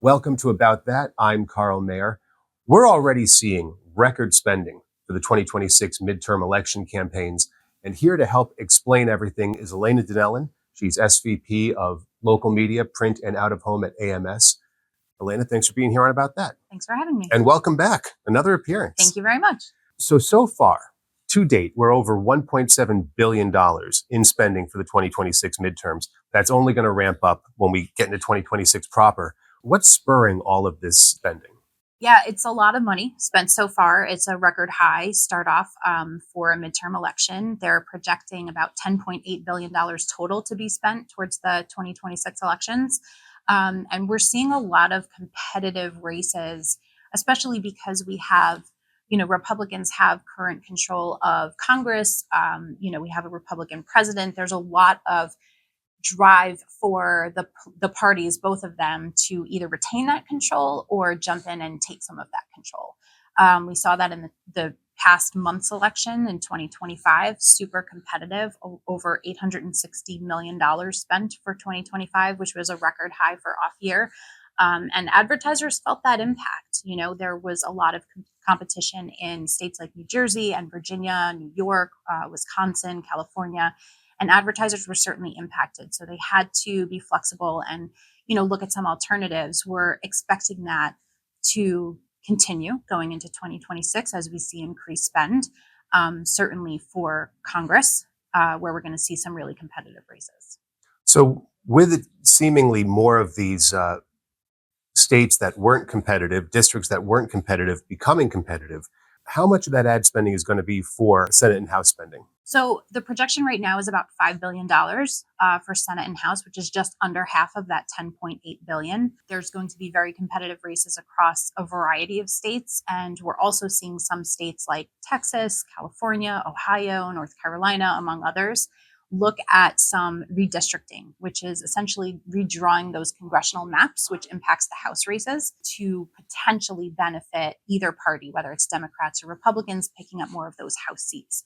Welcome to About That. I'm Carl Mayer. We're already seeing record spending for the 2026 midterm election campaigns. And here to help explain everything is Alaina Donnellon. She's SVP of Local Media, Print and Out of Home at AMS. Alaina, thanks for being here on About That. Thanks for having me. And welcome back. Another appearance. Thank you very much. So far, to date, we're over $1.7 billion in spending for the 2026 midterms. That's only going to ramp up when we get into 2026 proper. What's spurring all of this spending? Yeah, it's a lot of money spent so far. It's a record high start off for a midterm election. They're projecting about $10.8 billion total to be spent towards the 2026 elections. And we're seeing a lot of competitive races, especially because we have, Republicans have current control of Congress. We have a Republican president. There's a lot of drive for the parties, both of them, to either retain that control or jump in and take some of that control. We saw that in the past month's election in 2025, super competitive, over $860 million spent for 2025, which was a record high for off year. And advertisers felt that impact. There was a lot of competition in states like New Jersey and Virginia, New York, Wisconsin, California. And advertisers were certainly impacted. So they had to be flexible and, look at some alternatives. We're expecting that to continue going into 2026 as we see increased spend, certainly for Congress, where we're going to see some really competitive races. So with seemingly more of these states that weren't competitive, districts that weren't competitive, becoming competitive, how much of that ad spending is going to be for Senate and House spending? So the projection right now is about $5 billion for Senate and House, which is just under half of that $10.8 billion. There's going to be very competitive races across a variety of states. And we're also seeing some states like Texas, California, Ohio, North Carolina, among others, look at some redistricting, which is essentially redrawing those congressional maps, which impacts the House races, to potentially benefit either party, whether it's Democrats or Republicans, picking up more of those House seats.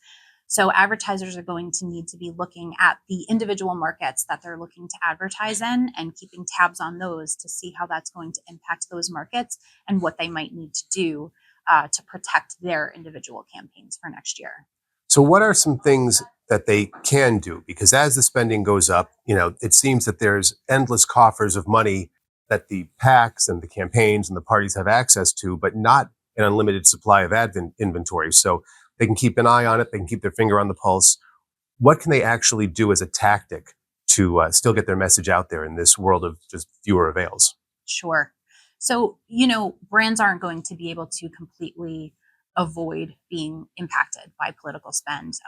So advertisers are going to need to be looking at the individual markets that they're looking to advertise in and keeping tabs on those to see how that's going to impact those markets and what they might need to do to protect their individual campaigns for next year. So what are some things that they can do? Because as the spending goes up, it seems that there's endless coffers of money that the PACs and the campaigns and the parties have access to, but not an unlimited supply of ad inventory. So they can keep an eye on it. They can keep their finger on the pulse. What can they actually do as a tactic to still get their message out there in this world of just fewer avails? Sure. So, brands aren't going to be able to completely avoid being impacted by political spend.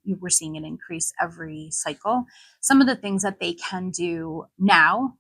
We're seeing an increase every cycle. Some of the things that they can do now,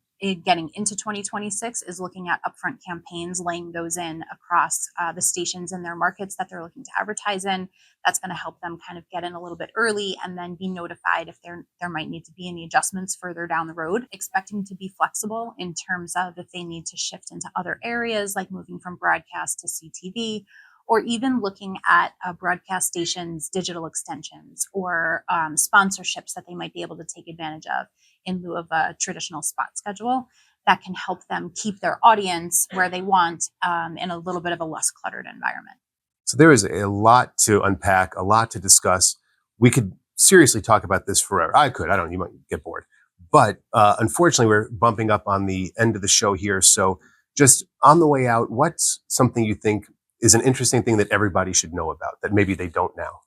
getting into 2026, is looking at upfront campaigns, laying those in across the stations in their markets that they're looking to advertise in. That's going to help them kind of get in a little bit early and then be notified if there might need to be any adjustments further down the road. Expecting to be flexible in terms of if they need to shift into other areas, like moving from broadcast to CTV, or even looking at broadcast stations' digital extensions or sponsorships that they might be able to take advantage of in lieu of a traditional spot schedule that can help them keep their audience where they want in a little bit of a less cluttered environment. So there is a lot to unpack, a lot to discuss. We could seriously talk about this forever. You might get bored. But unfortunately, we're bumping up on the end of the show here. So just on the way out, what's something you think is an interesting thing that everybody should know about that maybe they don't now?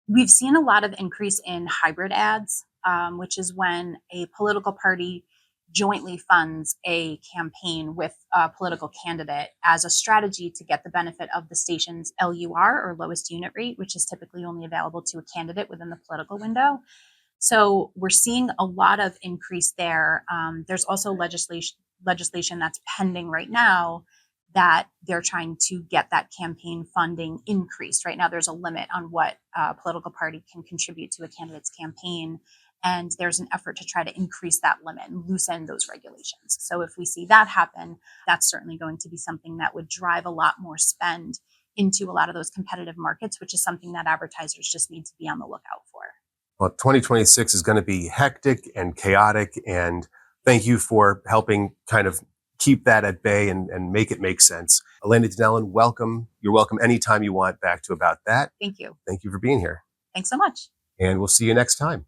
We've seen a lot of increase in hybrid ads, which is when a political party jointly funds a campaign with a political candidate as a strategy to get the benefit of the station's LUR, or lowest unit rate, which is typically only available to a candidate within the political window. So we're seeing a lot of increase there. There's also legislation that's pending right now that they're trying to get that campaign funding increased. Right now, there's a limit on what a political party can contribute to a candidate's campaign. And there's an effort to try to increase that limit and loosen those regulations. So if we see that happen, that's certainly going to be something that would drive a lot more spend into a lot of those competitive markets, which is something that advertisers just need to be on the lookout for. Well, 2026 is going to be hectic and chaotic. And thank you for helping kind of keep that at bay and make it make sense. Alaina Donnellon, welcome. You're welcome anytime you want back to About That. Thank you. Thank you for being here. Thanks so much. And we'll see you next time.